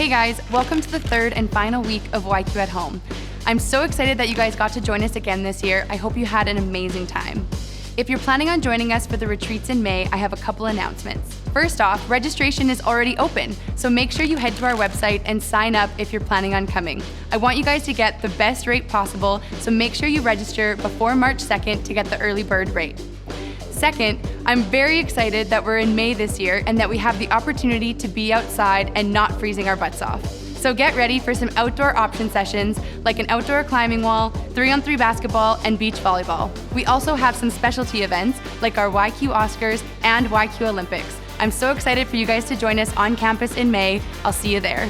Hey guys, welcome to the third and final week of YQatHome. I'm so excited that you guys got to join us again this year. I hope you had an amazing time. If you're planning on joining us for the retreats in May, I have a couple announcements. First off, registration is already open, so make sure you head to our website and sign up if you're planning on coming. I want you guys to get the best rate possible, so make sure you register before March 2nd to get the early bird rate. Second, I'm very excited that we're in May this year and that we have the opportunity to be outside and not freezing our butts off. So get ready for some outdoor option sessions like an outdoor climbing wall, 3-on-3 basketball, and beach volleyball. We also have some specialty events like our YQ Oscars and YQ Olympics. I'm so excited for you guys to join us on campus in May. I'll see you there.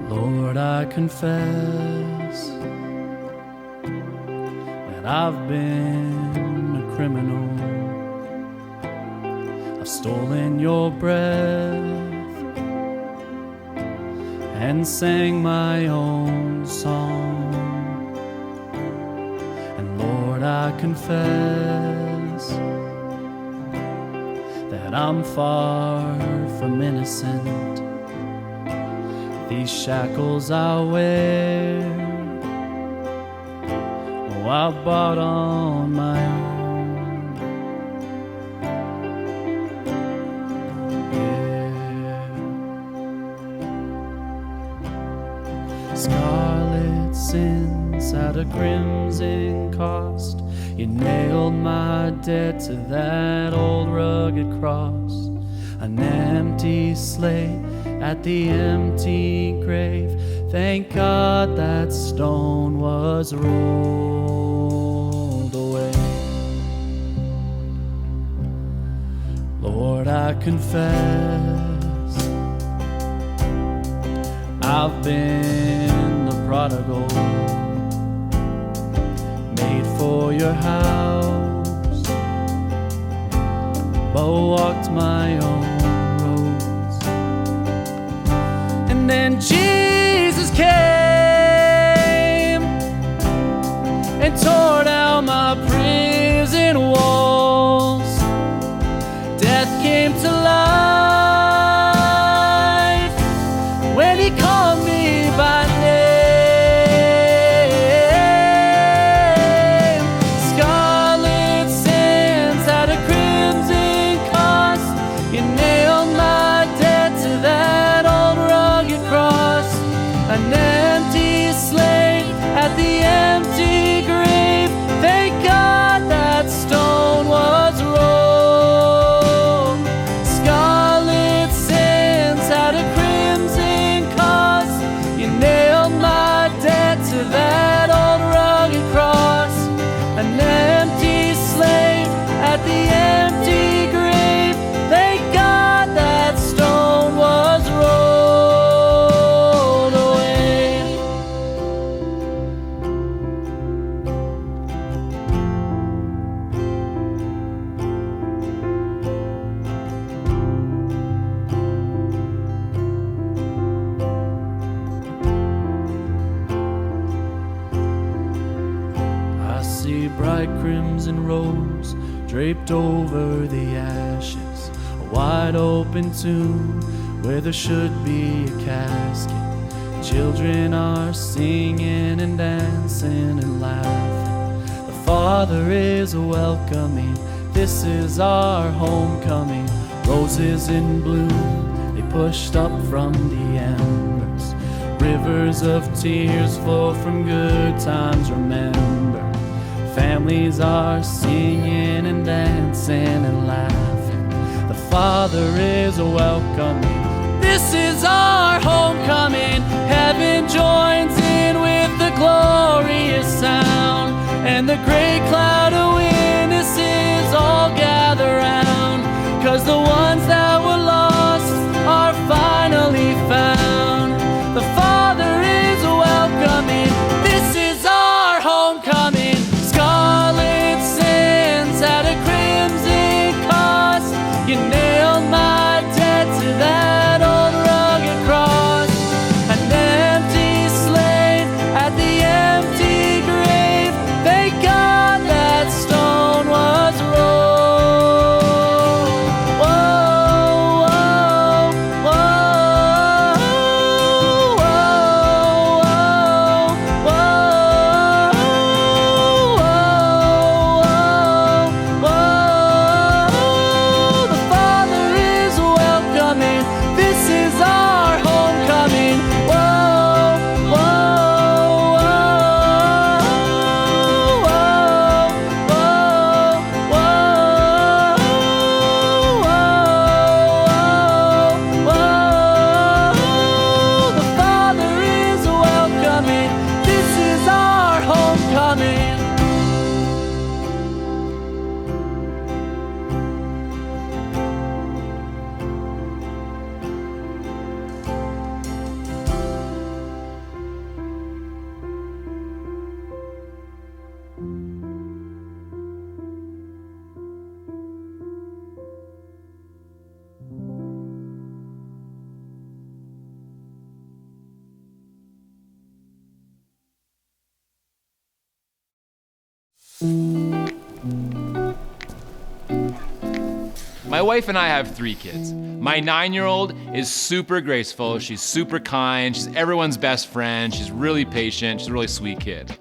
Lord, I confess that I've been a criminal. I've stolen your breath and sang my own song. And Lord, I confess that I'm far from innocent. These shackles I wear, oh, I bought on my own. Yeah. Scarlet sins at a crimson cost. You nailed my debt to that old rugged cross. An empty slate at the empty grave. Thank God that stone was rolled away. Lord, I confess I've been the prodigal, made for your house, but walked my own. And then Jesus came and tore down my prison walls. Death came to life when he called me by name. Scarlet sins had a crimson cost. You nailed my debt to that cross, an empty slate at the empty grave. Thank God that stone was rolled. Scarlet sins had a crimson cost. You nailed my debt to that old rugged cross, an empty slate at the empty grave. Thank God that stone was rolled. Bright crimson robes draped over the ashes, a wide open tomb where there should be a casket. Children are singing and dancing and laughing. The Father is welcoming. This is our homecoming. Roses in bloom, they pushed up from the embers. Rivers of tears flow from good times remembered. Families are singing and dancing and laughing. The Father is welcoming. This is our homecoming. Heaven joins in with the glorious sound, and the great cloud of witnesses all gather round. 'Cause the ones that were lost are finally found. The Father is welcoming. This is our homecoming. Scarlet sins at a crimson cost. You nailed my debt to that old rugged cross. And My wife and I have 3 kids. My 9-year-old is super graceful, she's super kind, she's everyone's best friend, she's really patient, she's a really sweet kid.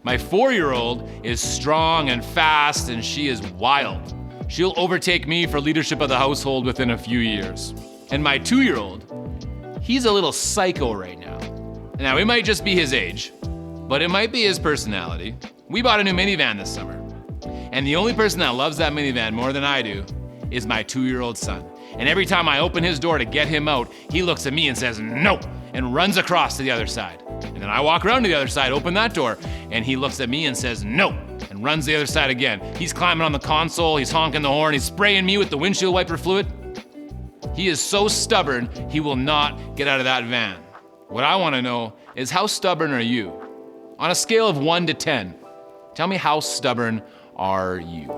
My 4-year-old is strong and fast, and she is wild. She'll overtake me for leadership of the household within a few years. And my 2-year-old, he's a little psycho right now. Now, it might just be his age, but it might be his personality. We bought a new minivan this summer, and the only person that loves that minivan more than I do is my 2-year-old son. And every time I open his door to get him out, he looks at me and says, "No," and runs across to the other side. And then I walk around to the other side, open that door, and he looks at me and says, "No," and runs the other side again. He's climbing on the console, he's honking the horn, he's spraying me with the windshield wiper fluid. He is so stubborn, he will not get out of that van. What I want to know is, how stubborn are you? On a scale of 1 to 10, tell me, how stubborn are you?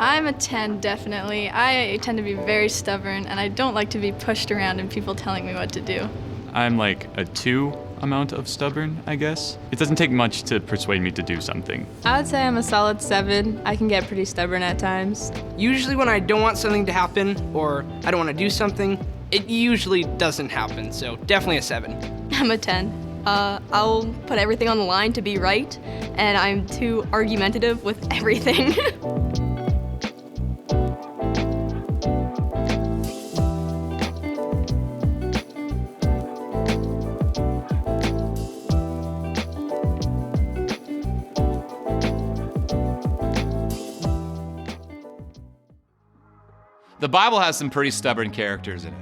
I'm a 10, definitely. I tend to be very stubborn, and I don't like to be pushed around and people telling me what to do. I'm like a 2 amount of stubborn, I guess. It doesn't take much to persuade me to do something. I would say I'm a solid 7. I can get pretty stubborn at times. Usually when I don't want something to happen, or I don't want to do something, it usually doesn't happen, so definitely a 7. I'm a 10. I'll put everything on the line to be right, and I'm too argumentative with everything. The Bible has some pretty stubborn characters in it.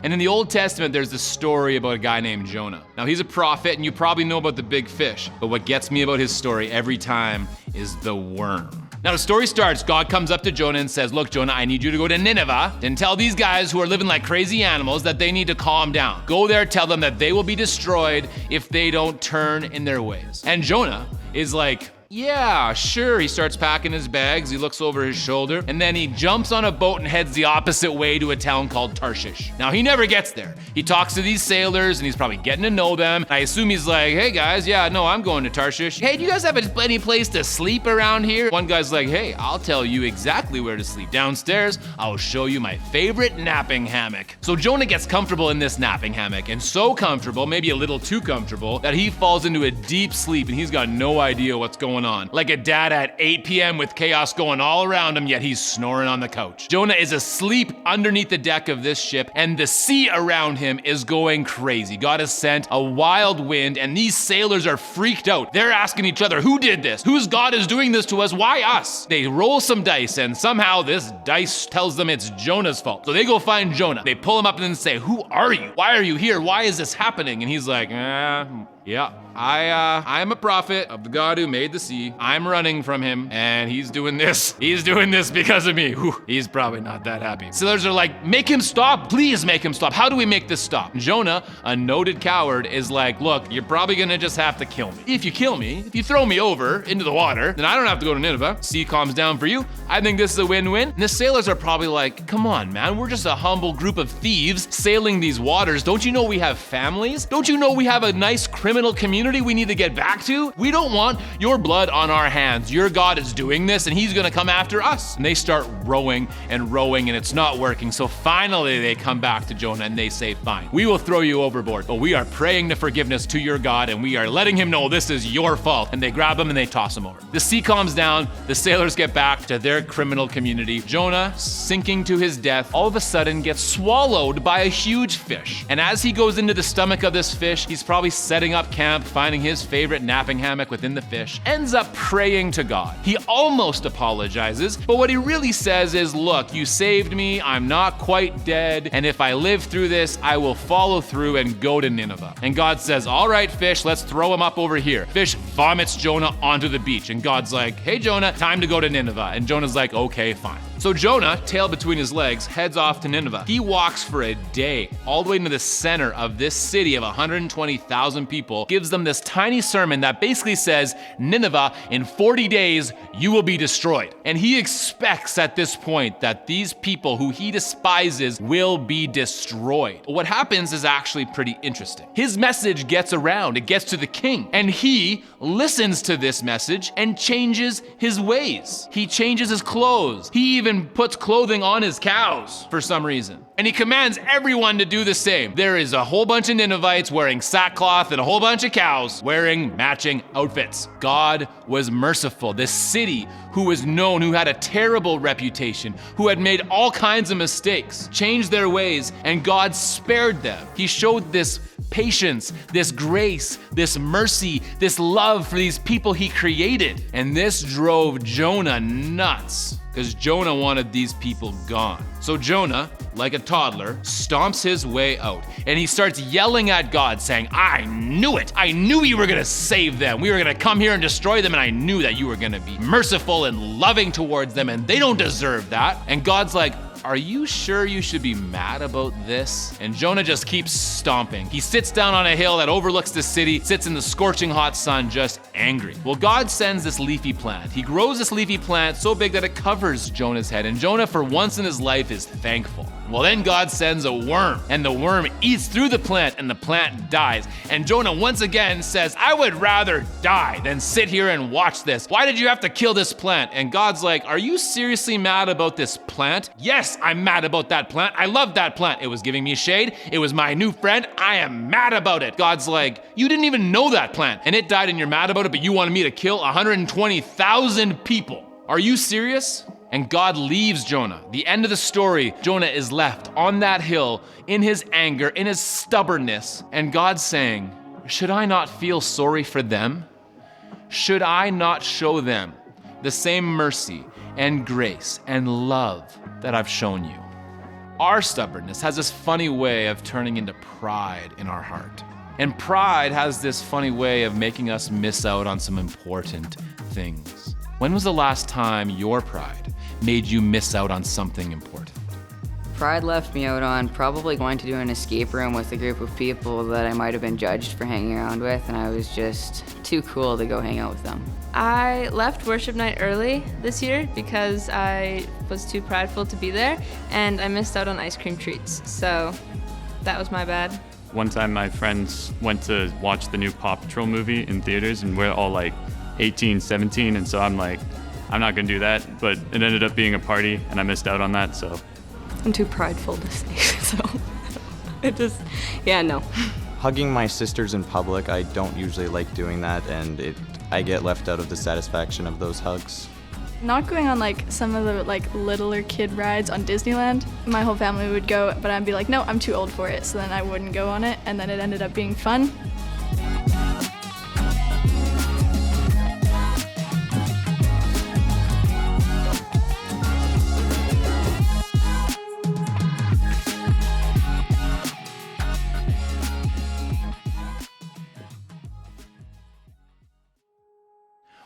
And in the Old Testament, there's this story about a guy named Jonah. Now, he's a prophet, and you probably know about the big fish. But what gets me about his story every time is the worm. Now, the story starts, God comes up to Jonah and says, "Look, Jonah, I need you to go to Nineveh and tell these guys who are living like crazy animals that they need to calm down. Go there, tell them that they will be destroyed if they don't turn in their ways." And Jonah is like, "Yeah, sure." He starts packing his bags, he looks over his shoulder, and then he jumps on a boat and heads the opposite way to a town called Tarshish. Now, he never gets there. He talks to these sailors, and he's probably getting to know them. I assume he's like, "Hey guys, yeah, no, I'm going to Tarshish. Hey, do you guys have any place to sleep around here?" One guy's like, "Hey, I'll tell you exactly where to sleep. Downstairs, I'll show you my favorite napping hammock." So Jonah gets comfortable in this napping hammock, and so comfortable, maybe a little too comfortable, that he falls into a deep sleep, and he's got no idea what's going on. Like a dad at 8 p.m. with chaos going all around him, yet he's snoring on the couch. Jonah is asleep underneath the deck of this ship, and the sea around him is going crazy. God has sent a wild wind, and these sailors are freaked out. They're asking each other, "Who did this? Whose God is doing this to us? Why us?" They roll some dice, and somehow this dice tells them it's Jonah's fault. So they go find Jonah. They pull him up and then say, "Who are you? Why are you here? Why is this happening?" And he's like, "Yeah, I'm a prophet of the God who made the sea. I'm running from him, and he's doing this. He's doing this because of me." Whew, he's probably not that happy. Sailors are like, "Make him stop. Please make him stop. How do we make this stop?" Jonah, a noted coward, is like, "Look, you're probably gonna just have to kill me. If you kill me, if you throw me over into the water, then I don't have to go to Nineveh. Sea calms down for you. I think this is a win-win." And the sailors are probably like, "Come on, man. We're just a humble group of thieves sailing these waters. Don't you know we have families? Don't you know we have a nice criminal community we need to get back to? We don't want your blood on our hands. Your God is doing this, and he's gonna come after us." And they start rowing, and it's not working. So finally they come back to Jonah and they say, "Fine, we will throw you overboard, but we are praying to forgiveness to your God, and we are letting him know this is your fault." And they grab him and they toss him over. The sea calms down, the sailors get back to their criminal community. Jonah, sinking to his death, all of a sudden gets swallowed by a huge fish. And as he goes into the stomach of this fish, he's probably setting up camp, finding his favorite napping hammock within the fish, ends up praying to God. He almost apologizes, but what he really says is, "Look, you saved me, I'm not quite dead, and if I live through this, I will follow through and go to Nineveh." And God says, "All right, fish, let's throw him up over here." Fish vomits Jonah onto the beach, and God's like, "Hey, Jonah, time to go to Nineveh." And Jonah's like, "Okay, fine." So Jonah, tail between his legs, heads off to Nineveh. He walks for a day, all the way into the center of this city of 120,000 people, gives them this tiny sermon that basically says, "Nineveh, in 40 days, you will be destroyed." And he expects at this point that these people who he despises will be destroyed. What happens is actually pretty interesting. His message gets around, it gets to the king, and he listens to this message and changes his ways. He changes his clothes. He even even puts clothing on his cows for some reason. And he commands everyone to do the same. There is a whole bunch of Ninevites wearing sackcloth and a whole bunch of cows wearing matching outfits. God was merciful. This city, who was known, who had a terrible reputation, who had made all kinds of mistakes, changed their ways, and God spared them. He showed this patience, this grace, this mercy, this love for these people he created. And this drove Jonah nuts, because Jonah wanted these people gone. So Jonah, like a toddler, stomps his way out, and he starts yelling at God, saying, I knew it. I knew you were gonna save them. We were gonna come here and destroy them, and I knew that you were gonna be merciful and loving towards them, and they don't deserve that. And God's like, are you sure you should be mad about this? And Jonah just keeps stomping. He sits down on a hill that overlooks the city, sits in the scorching hot sun, just angry. Well, God sends this leafy plant. He grows this leafy plant so big that it covers Jonah's head, and Jonah, for once in his life, is thankful. Well, then God sends a worm, and the worm eats through the plant, and the plant dies. And Jonah once again says, I would rather die than sit here and watch this. Why did you have to kill this plant? And God's like, are you seriously mad about this plant? Yes, I'm mad about that plant. I love that plant. It was giving me shade. It was my new friend. I am mad about it. God's like, you didn't even know that plant, and it died, and you're mad about it, but you wanted me to kill 120,000 people. Are you serious? And God leaves Jonah. The end of the story, Jonah is left on that hill in his anger, in his stubbornness. And God's saying, should I not feel sorry for them? Should I not show them the same mercy and grace and love that I've shown you? Our stubbornness has this funny way of turning into pride in our heart. And pride has this funny way of making us miss out on some important things. When was the last time your pride made you miss out on something important? Pride left me out on probably going to do an escape room with a group of people that I might have been judged for hanging around with, and I was just too cool to go hang out with them. I left worship night early this year because I was too prideful to be there, and I missed out on ice cream treats, so that was my bad. One time my friends went to watch the new Paw Patrol movie in theaters, and we're all like 18, 17, and so I'm like, I'm not gonna do that, but it ended up being a party, and I missed out on that, so. I'm too prideful to say, so it just, yeah, no. Hugging my sisters in public, I don't usually like doing that, and I get left out of the satisfaction of those hugs. Not going on like some of the like littler kid rides on Disneyland. My whole family would go, but I'd be like, no, I'm too old for it. So then I wouldn't go on it, and then it ended up being fun.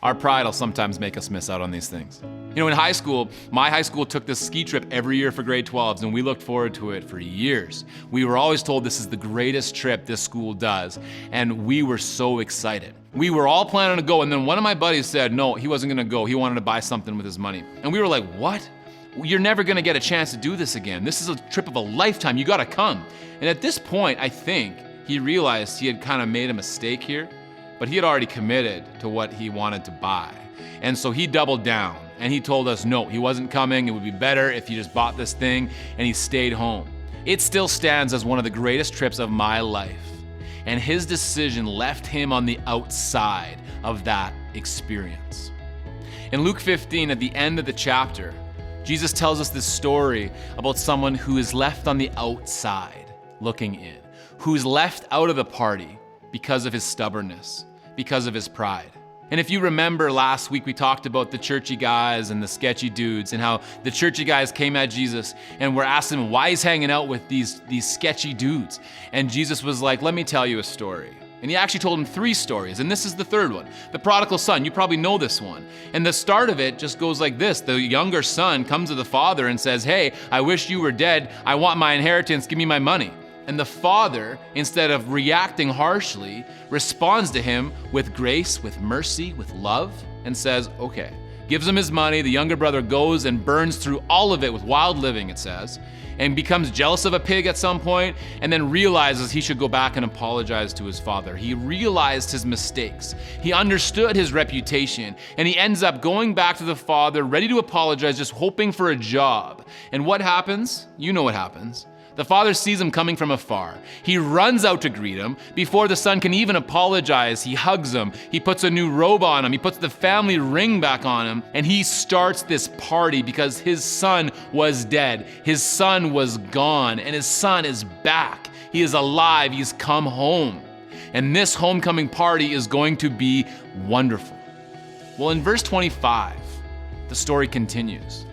Our pride will sometimes make us miss out on these things. You know, in high school, my high school took this ski trip every year for grade 12s, and we looked forward to it for years. We were always told this is the greatest trip this school does, and we were so excited. We were all planning to go, and then one of my buddies said no, he wasn't gonna go. He wanted to buy something with his money. And we were like, what? You're never gonna get a chance to do this again. This is a trip of a lifetime. You gotta come. And at this point, I think he realized he had kind of made a mistake here, but he had already committed to what he wanted to buy. And so he doubled down, and he told us no, he wasn't coming. It would be better if he just bought this thing, and he stayed home. It still stands as one of the greatest trips of my life. And his decision left him on the outside of that experience. In Luke 15, at the end of the chapter, Jesus tells us this story about someone who is left on the outside looking in, who's left out of the party because of his stubbornness, because of his pride. And if you remember last week, we talked about the churchy guys and the sketchy dudes, and how the churchy guys came at Jesus and were asking him why he's hanging out with these sketchy dudes. And Jesus was like, let me tell you a story. And he actually told him 3 stories, and this is the 3rd one. The prodigal son, you probably know this one. And the start of it just goes like this. The younger son comes to the father and says, hey, I wish you were dead. I want my inheritance, give me my money. And the father, instead of reacting harshly, responds to him with grace, with mercy, with love, and says, okay, gives him his money. The younger brother goes and burns through all of it with wild living, it says, and becomes jealous of a pig at some point, and then realizes he should go back and apologize to his father. He realized his mistakes. He understood his reputation, and he ends up going back to the father, ready to apologize, just hoping for a job. And what happens? You know what happens. The father sees him coming from afar. He runs out to greet him. Before the son can even apologize, he hugs him. He puts a new robe on him. He puts the family ring back on him. And he starts this party because his son was dead. His son was gone. And his son is back. He is alive. He's come home. And this homecoming party is going to be wonderful. Well, in verse 25, the story continues.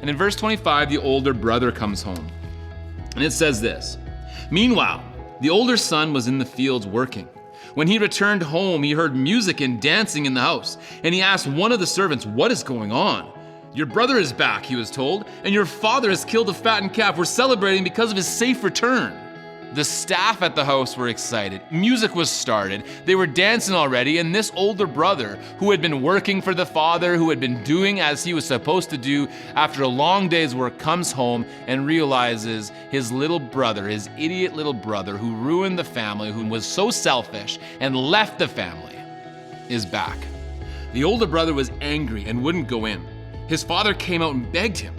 And in verse 25, the older brother comes home. And it says this: "Meanwhile, the older son was in the fields working. When he returned home, he heard music and dancing in the house. And he asked one of the servants, 'What is going on?' 'Your brother is back,' he was told, 'and your father has killed a fattened calf. We're celebrating because of his safe return.'" The staff at the house were excited. Music was started. They were dancing already, and this older brother, who had been working for the father, who had been doing as he was supposed to do after a long day's work, comes home and realizes his little brother, his idiot little brother who ruined the family, who was so selfish and left the family, is back. The older brother was angry and wouldn't go in. His father came out and begged him.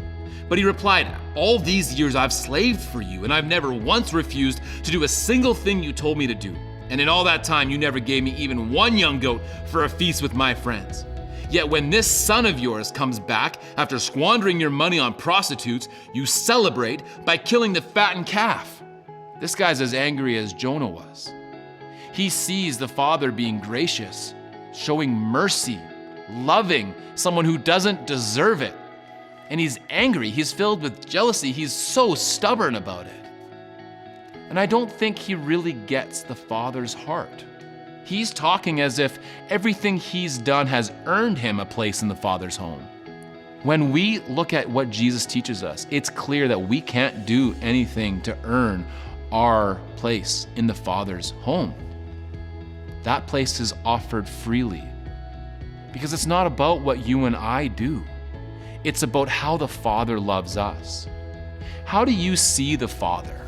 But he replied, "All these years I've slaved for you, and I've never once refused to do a single thing you told me to do. And in all that time, you never gave me even one young goat for a feast with my friends. Yet when this son of yours comes back after squandering your money on prostitutes, you celebrate by killing the fattened calf." This guy's as angry as Jonah was. He sees the father being gracious, showing mercy, loving someone who doesn't deserve it. And he's angry, he's filled with jealousy, he's so stubborn about it. And I don't think he really gets the father's heart. He's talking as if everything he's done has earned him a place in the father's home. When we look at what Jesus teaches us, it's clear that we can't do anything to earn our place in the father's home. That place is offered freely because it's not about what you and I do. It's about how the Father loves us. How do you see the Father?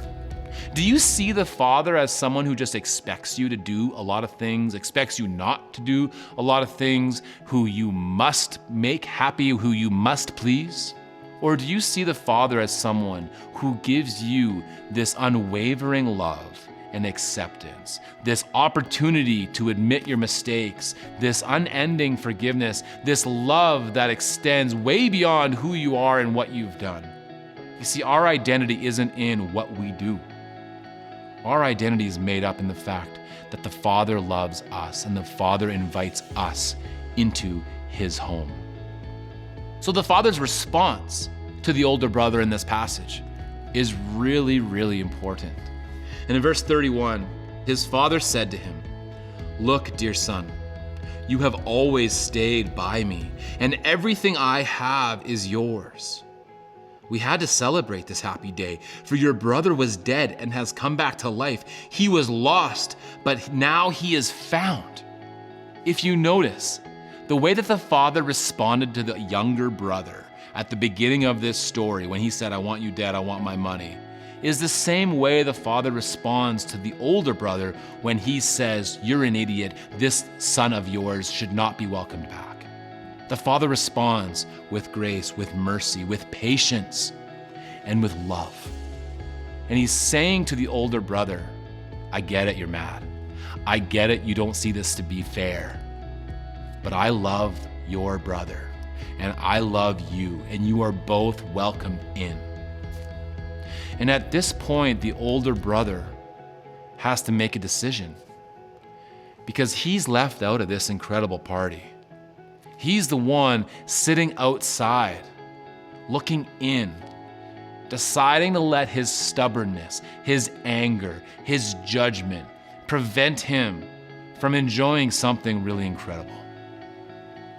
Do you see the Father as someone who just expects you to do a lot of things, expects you not to do a lot of things, who you must make happy, who you must please? Or do you see the Father as someone who gives you this unwavering love and acceptance, this opportunity to admit your mistakes, this unending forgiveness, this love that extends way beyond who you are and what you've done? You see, our identity isn't in what we do. Our identity is made up in the fact that the Father loves us and the Father invites us into his home. So the Father's response to the older brother in this passage is really, really important. And in verse 31, his father said to him, "Look, dear son, you have always stayed by me, and everything I have is yours. We had to celebrate this happy day, for your brother was dead and has come back to life. He was lost, but now he is found." If you notice, the way that the father responded to the younger brother at the beginning of this story, when he said, "I want you dead, I want my money," is the same way the father responds to the older brother when he says, "You're an idiot, this son of yours should not be welcomed back." The father responds with grace, with mercy, with patience, and with love. And he's saying to the older brother, "I get it, you're mad. I get it, you don't see this to be fair. But I love your brother, and I love you, and you are both welcomed in." And at this point, the older brother has to make a decision because he's left out of this incredible party. He's the one sitting outside, looking in, deciding to let his stubbornness, his anger, his judgment prevent him from enjoying something really incredible.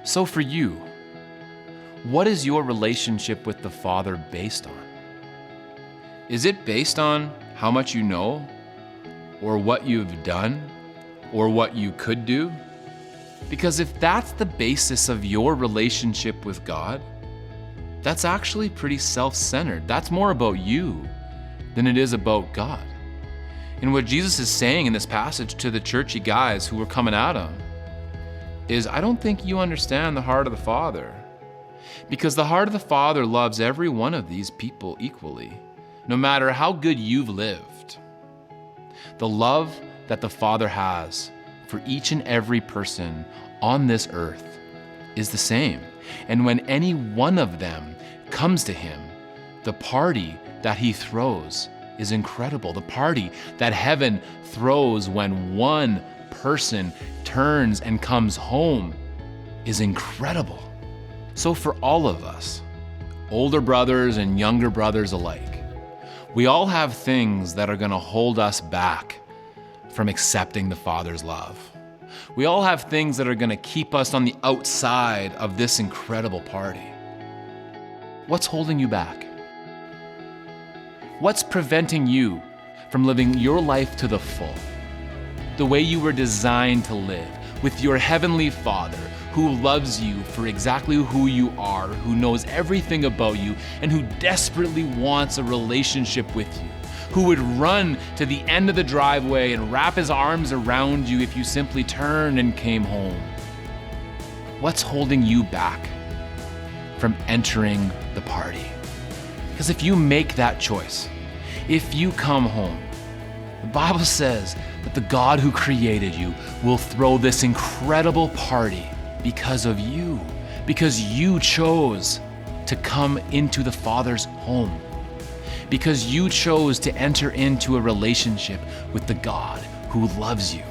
So for you, what is your relationship with the Father based on? Is it based on how much you know, or what you've done, or what you could do? Because if that's the basis of your relationship with God, that's actually pretty self-centered. That's more about you than it is about God. And what Jesus is saying in this passage to the churchy guys who were coming at him is, I don't think you understand the heart of the Father. Because the heart of the Father loves every one of these people equally, no matter how good you've lived. The love that the Father has for each and every person on this earth is the same. And when any one of them comes to him, the party that he throws is incredible. The party that heaven throws when one person turns and comes home is incredible. So for all of us, older brothers and younger brothers alike, we all have things that are going to hold us back from accepting the Father's love. We all have things that are going to keep us on the outside of this incredible party. What's holding you back? What's preventing you from living your life to the full, the way you were designed to live, with your heavenly Father who loves you for exactly who you are, who knows everything about you, and who desperately wants a relationship with you, who would run to the end of the driveway and wrap his arms around you if you simply turned and came home? What's holding you back from entering the party? Because if you make that choice, if you come home, the Bible says that the God who created you will throw this incredible party because of you, because you chose to come into the Father's home, because you chose to enter into a relationship with the God who loves you.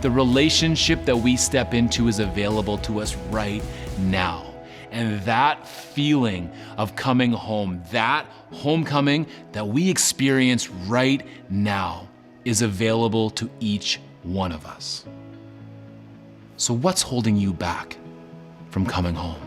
The relationship that we step into is available to us right now. And that feeling of coming home, that homecoming that we experience right now, is available to each one of us. So what's holding you back from coming home?